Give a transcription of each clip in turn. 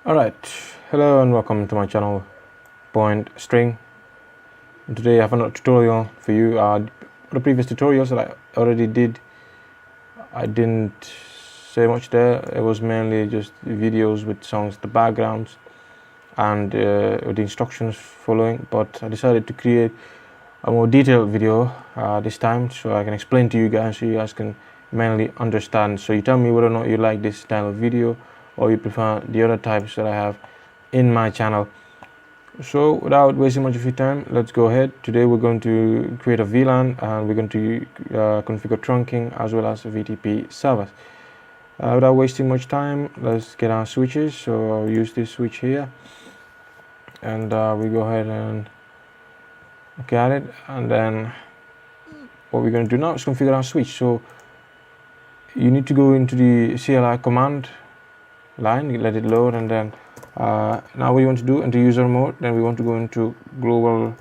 Alright, hello and welcome to my channel pointString. And today I have another tutorial for you. The previous tutorials that I already did, I didn't say much there. It was mainly just videos with songs, the backgrounds and with the instructions following, but I decided to create a more detailed video this time so I can explain to you guys so you guys can mainly understand. So you tell me whether or not you like this style of video or you prefer the other types that I have in my channel. So without wasting much of your time, let's go ahead. Today we're going to create a VLAN and we're going to configure trunking as well as VTP servers. Without wasting much time, let's get our switches. So I'll use this switch here and we go ahead and look at it, and then what we're going to do now is configure our switch. So you need to go into the CLI command line, let it load, and then now we want to do into user mode, then we want to go into global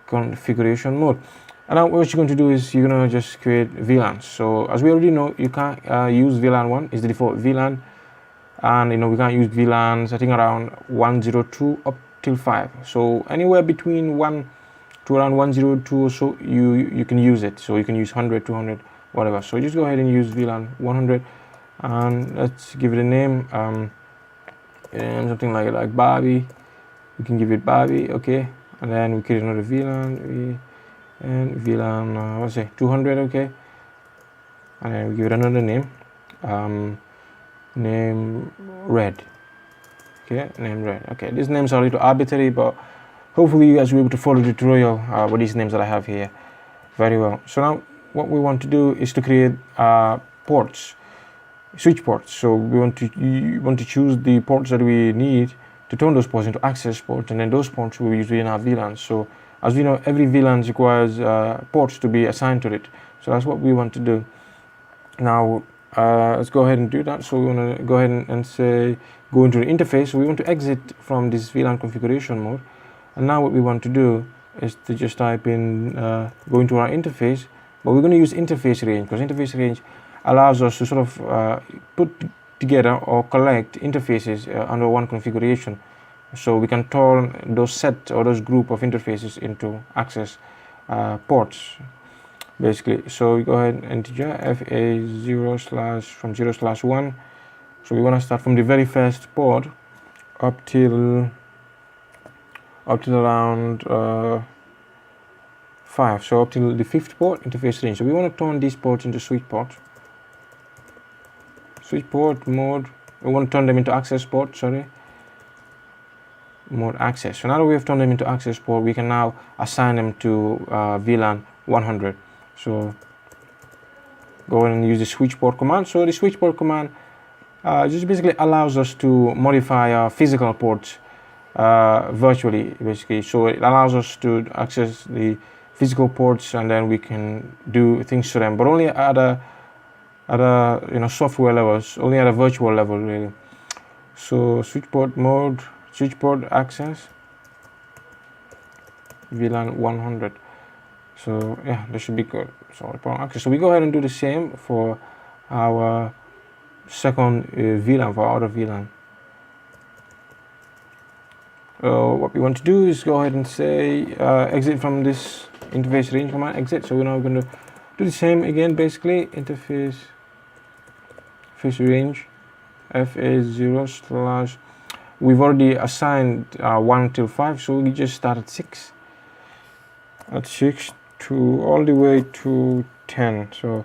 configuration mode. And now what you're going to do is you're going to just create VLANs. So as we already know, you can't use VLAN 1 is the default VLAN, and we can't use VLANs I think around 102 up till 5. So anywhere between 1 to around 102 or so you can use it. So you can use 100, 200, whatever. So just go ahead and use VLAN 100 and let's give it a name, something like Barbie. We can give it Barbie, okay, and then we create another VLAN and VLAN let's say 200, okay, and then we give it another name, name red, okay, name red. Okay, these names are a little arbitrary, but hopefully you guys will be able to follow the tutorial with these names that I have here very well. So now what we want to do is to create ports, switch ports. So we want to choose the ports that we need to turn those ports into access ports, and then those ports will be used in our VLANs. So as we know, every VLAN requires ports to be assigned to it. So that's what we want to do. Now let's go ahead and do that. So we want to go ahead and say go into the interface. So we want to exit from this VLAN configuration mode, and now what we want to do is to just type in go into our interface, but we're going to use interface range because interface range allows us to sort of put together or collect interfaces under one configuration, so we can turn those set or those group of interfaces into access ports basically. So we go ahead and integer fa0 from 0/1. So we want to start from the very first port up till around 5, so up till the 5th port, interface range. So we want to turn these ports into switch ports. Switch port mode, we want to turn them into access port, mode access. So now that we have turned them into access port, we can now assign them to VLAN 100. So go ahead and use the switch port command. So the switch port command just basically allows us to modify our physical ports virtually, basically. So it allows us to access the physical ports, and then we can do things to them, but only at a software levels, only at a virtual level really. So switch port mode, switch port access, VLAN 100. So yeah, that should be good. So port access. So we go ahead and do the same for our second VLAN, for our other VLAN. What we want to do is go ahead and say exit from this interface range command, exit. So we're now going to do the same again, basically interface range fa0/, we've already assigned 1 till 5, so we just start at 6 to all the way to 10. So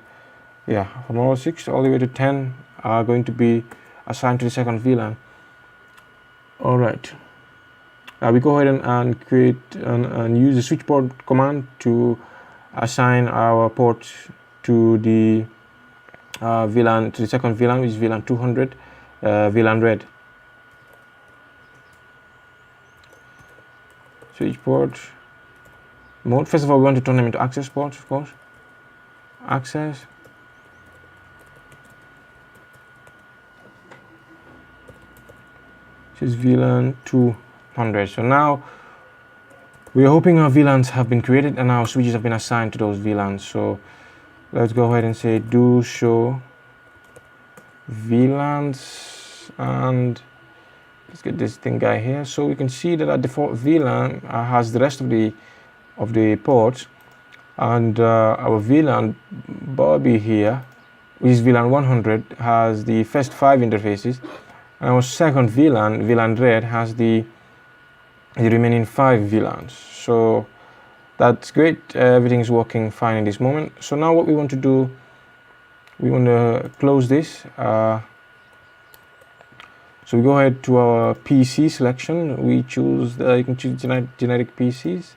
yeah, from all 6 all the way to 10 are going to be assigned to the second VLAN. All right, we go ahead and create and use the switch port command to assign our ports to the VLAN, to the second VLAN, which is VLAN 200, VLAN red. Switch port mode. First of all, we want to turn them into access ports, of course. Access. This is VLAN 200. So now we are hoping our VLANs have been created and our switches have been assigned to those VLANs. So let's go ahead and say do show VLANs, and let's get this thing guy here. So we can see that our default VLAN has the rest of the ports, and our VLAN Bobby here, which is VLAN 100, has the first 5 interfaces, and our second VLAN red, has the remaining 5 VLANs. So that's great. Everything is working fine in this moment. So now what we want to do, we want to close this. So we go ahead to our PC selection. We choose you can choose generic PCs.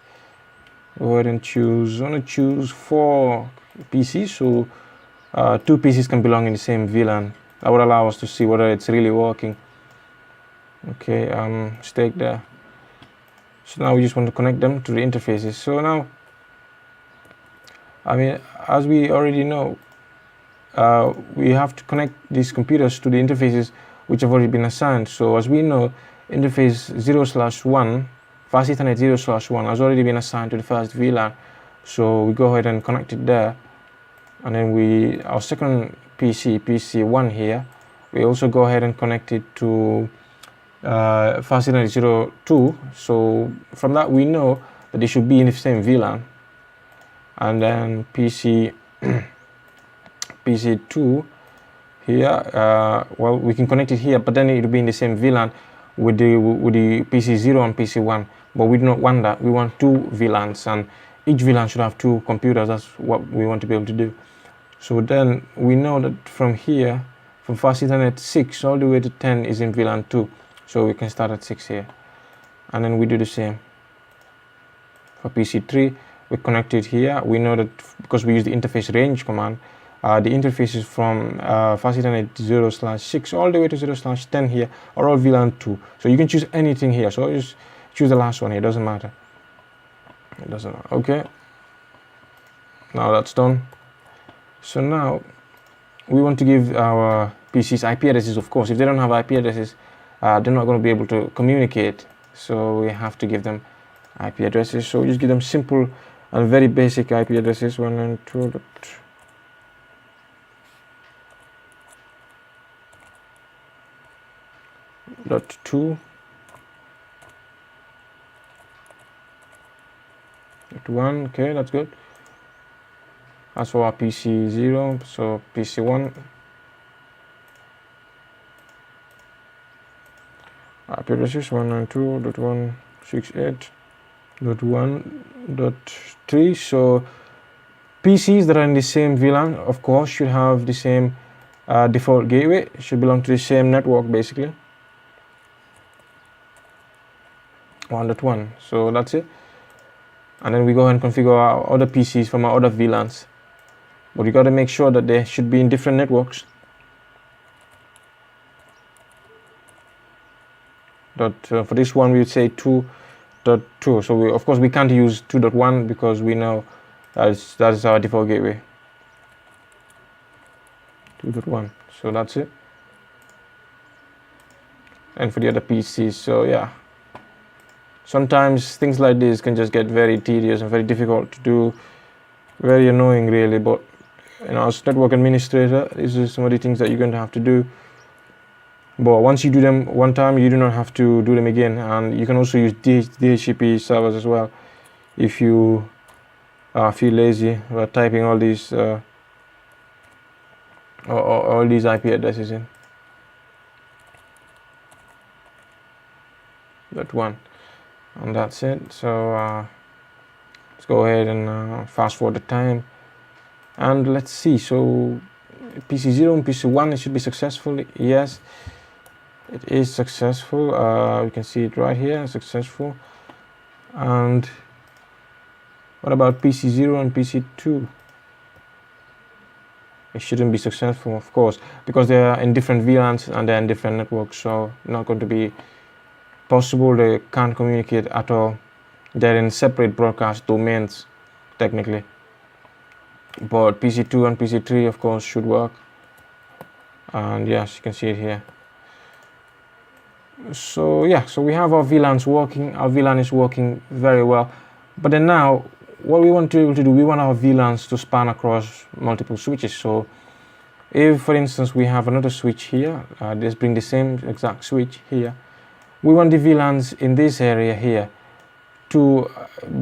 Go ahead and choose. I want to choose 4 PCs, so 2 PCs can belong in the same VLAN. That would allow us to see whether it's really working. Okay, stake there. So now we just want to connect them to the interfaces. So now, I mean, as we already know, we have to connect these computers to the interfaces which have already been assigned. So as we know, interface 0/1, fast Ethernet 0/1 has already been assigned to the first VLAN. So we go ahead and connect it there. And then our second PC1 here, we also go ahead and connect it to fast Ethernet 02. So from that we know that they should be in the same VLAN. And then PC2 here, well, we can connect it here, but then it will be in the same VLAN with the PC0 and PC1. But we do not want that. We want 2 VLANs, and each VLAN should have 2 computers. That's what we want to be able to do. So then we know that from here, from fast Ethernet 6 all the way to 10 is in VLAN 2. So we can start at 6 here. And then we do the same. For PC3, we connect it here. We know that because we use the interface range command, the interfaces from fast Ethernet 0/6 all the way to 0/10 here are all VLAN 2. So you can choose anything here. So just choose the last one here. It doesn't matter. It doesn't matter. Okay. Now that's done. So now we want to give our PCs IP addresses. Of course, if they don't have IP addresses, they're not going to be able to communicate. So we have to give them IP addresses. So we just give them simple and very basic IP addresses. 192.1. Okay, that's good. As for our PC0, so PC1, IP addresses 192.168.1.3. So PCs that are in the same VLAN, of course, should have the same default gateway. It should belong to the same network, basically. 1.1. So that's it. And then we go ahead and configure our other PCs from our other VLANs. But you got to make sure that they should be in different networks. For this one, we would say 2.2. So of course we can't use 2.1 because we know that is our default gateway. 2.1. So that's it. And for the other PCs, so yeah. Sometimes things like this can just get very tedious and very difficult to do, very annoying really, but you know, as network administrator, these are some of the things that you're going to have to do. But once you do them one time, you do not have to do them again. And you can also use DHCP servers as well if you feel lazy about typing all these all these IP addresses in. That one. And that's it. So let's go ahead and fast forward the time, and let's see. So PC0 and PC1, it should be successful. Yes, it is successful. You can see it right here, successful. And what about PC0 and PC2? It shouldn't be successful, of course, because they are in different VLANs and they're in different networks, so not going to be possible. They can't communicate at all. They're in separate broadcast domains technically, but PC2 and PC3 of course should work. And yes, you can see it here. So yeah, so we have our VLANs working. Our VLAN is working very well, but then now what we want to be able to do, we want our VLANs to span across multiple switches. So if for instance we have another switch here, let's bring the same exact switch here, we want the VLANs in this area here to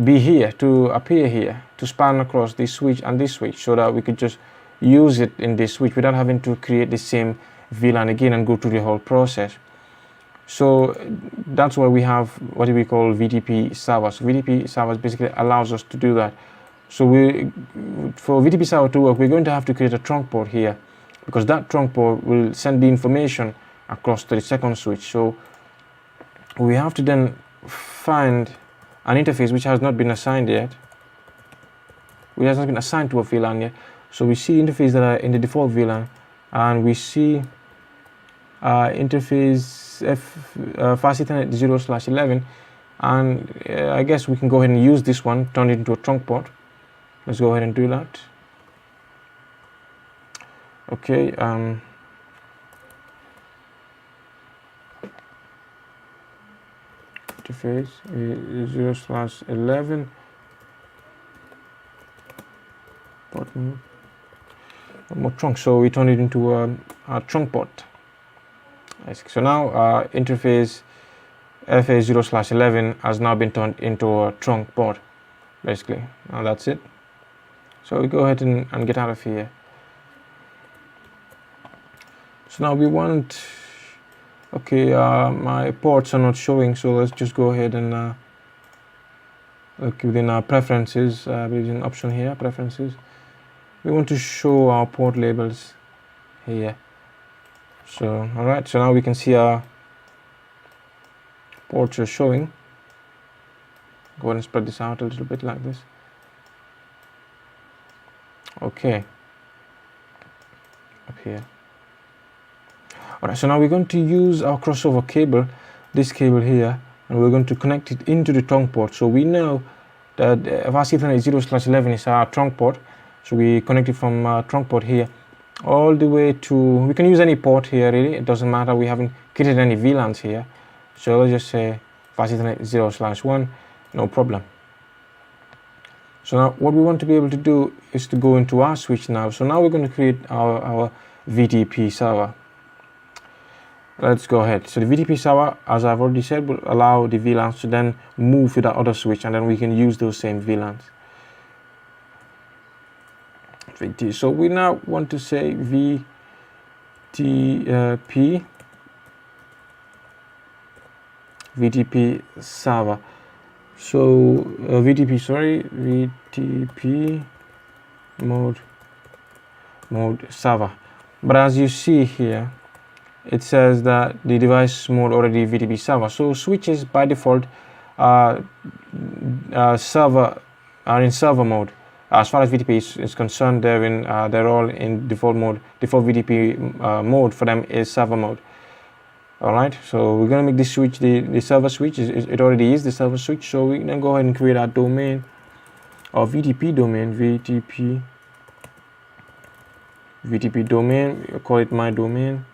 be here, to appear here, to span across this switch and this switch, so that we could just use it in this switch without having to create the same VLAN again and go through the whole process. So that's why we have what we call VTP servers. VTP servers basically allows us to do that. So for VTP server to work, we're going to have to create a trunk port here, because that trunk port will send the information across to the second switch. So we have to then find an interface which has not been assigned yet. It has not been assigned to a VLAN yet. So we see interfaces that are in the default VLAN, and we see interface fast Ethernet 0/11, and I guess we can go ahead and use this one, turn it into a trunk port. Let's go ahead and do that. Okay. Interface 0/11 port more trunk, so we turn it into a trunk port. So now interface FA 0/11 has now been turned into a trunk port, basically. Now that's it. So we go ahead and get out of here. So now we want, okay, my ports are not showing, so let's just go ahead and look within our preferences. There's an option here, preferences. We want to show our port labels here. So all right, so now we can see our ports are showing. Go ahead and spread this out a little bit like this. Okay, up here. All right, so now we're going to use our crossover cable, this cable here, and we're going to connect it into the trunk port. So we know that fast Ethernet 0/11 is our trunk port. So we connect it from trunk port here all the way to, we can use any port here really, it doesn't matter, we haven't created any VLANs here. So let's just say fast Ethernet 0/1, no problem. So now what we want to be able to do is to go into our switch now. So now we're going to create our VTP server. Let's go ahead. So the VTP server, as I've already said, will allow the VLANs to then move to that other switch, and then we can use those same VLANs. So we now want to say VTP server. So VTP mode server. But as you see here, it says that the device mode already VTP server. So switches by default are in server mode. As far as VTP is concerned, they're all in default mode. Default VTP mode for them is server mode. All right, so we're gonna make this switch the server switch. It already is the server switch. So we can go ahead and create our domain, or VTP domain, VTP domain. We call it my domain.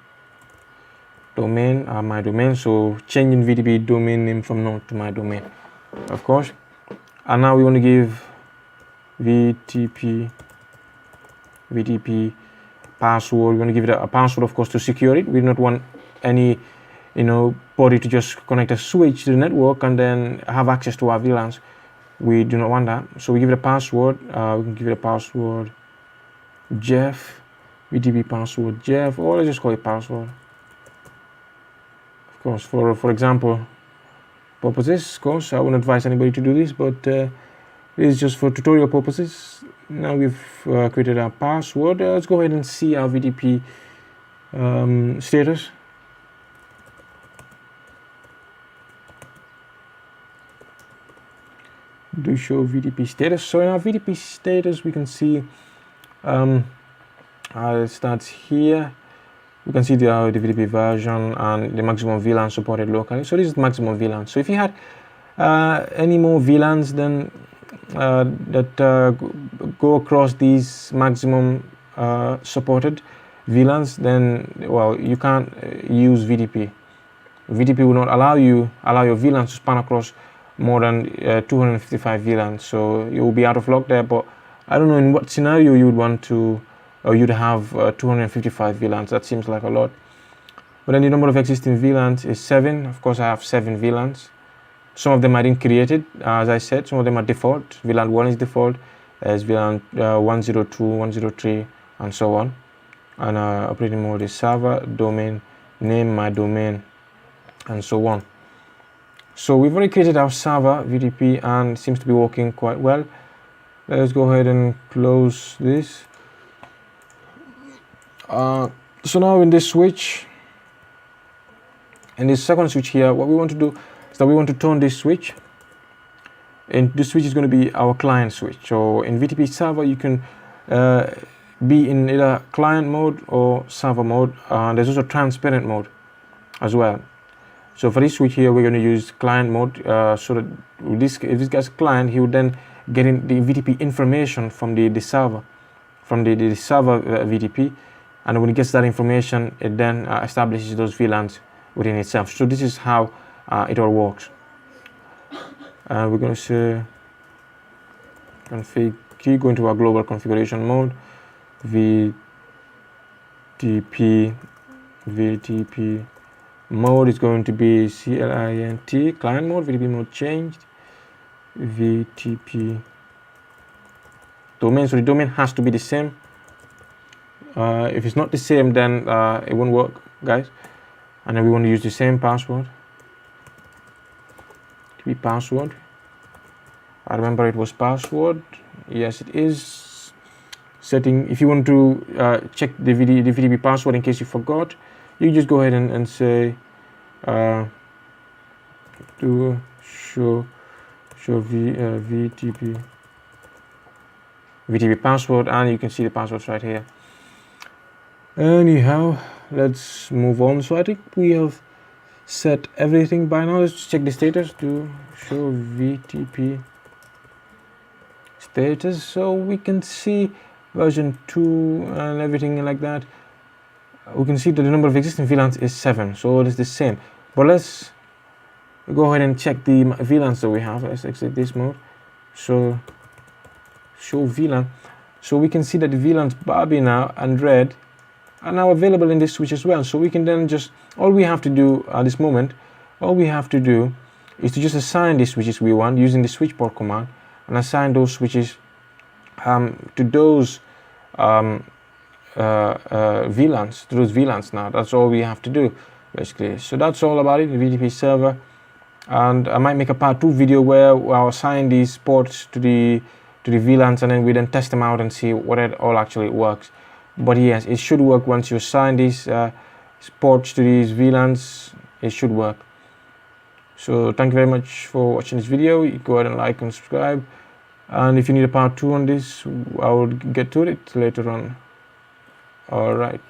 My domain. So changing VTP domain name from node to my domain, of course. And now we want to give VTP password. We want to give it a password, of course, to secure it. We do not want any body to just connect a switch to the network and then have access to our VLANs. We do not want that. So we give it a password. We can give it a password Jeff, VTP password Jeff, or let's just call it password. Of course, for example purposes, of course, I wouldn't advise anybody to do this, but it is just for tutorial purposes. Now we've created our password. Let's go ahead and see our VTP status. Do show VTP status. So in our VTP status, we can see it starts here. We can see the VTP version and the maximum VLAN supported locally. So this is the maximum VLAN. So if you had any more VLANs then that go across these maximum supported VLANs, then well, you can't use VTP. VTP will not allow your VLANs to span across more than 255 VLANs. So you will be out of luck there. But I don't know in what scenario you would want to, or you'd have 255 VLANs. That seems like a lot. But then the number of existing VLANs is 7. Of course, I have 7 VLANs. Some of them are didn't created, as I said. Some of them are default. VLAN 1 is default, as VLAN 102, 103, and so on. And operating mode is server, domain, name my domain, and so on. So we've already created our server VTP, and it seems to be working quite well. Let's go ahead and close this. So now in this switch, in this second switch here, what we want to do is that we want to turn this switch, and this switch is going to be our client switch. So in VTP server, you can be in either client mode or server mode. There's also transparent mode as well. So for this switch here, we're going to use client mode, so that if this guy's client, he would then get in the VTP information from the server, from the server VTP, and when it gets that information, it then establishes those VLANs within itself. So this is how it all works. We're going to say config key, go into our global configuration mode, VTP mode is going to be CLINT, client mode, VTP mode changed, VTP domain. So the domain has to be the same. If it's not the same, then it won't work, guys. And then we want to use the same password. VTP password. I remember it was password. Yes, it is. Setting. If you want to check the VTP password in case you forgot, you just go ahead and say to show VTP password, and you can see the passwords right here. Anyhow, let's move on. So I think we have set everything by now. Let's check the status to show VTP status, so we can see version 2 and everything like that. We can see that the number of existing VLANs is 7, so it is the same. But let's go ahead and check the VLANs that we have. Let's exit this mode. So show VLAN. So we can see that the VLANs Barbie now and Red are now available in this switch as well. So we can then just, all we have to do at this moment, all we have to do is to just assign the switches we want using the switch port command, and assign those switches to those VLANs, to those VLANs now. That's all we have to do, basically. So that's all about it, the VTP server. And I might make a part 2 video where I'll assign these ports to the VLANs, and then we then test them out and see what it all actually works. But yes, it should work once you assign these ports to these VLANs. It should work. So thank you very much for watching this video. You go ahead and like and subscribe, and if you need a part 2 on this, I will get to it later on. All right.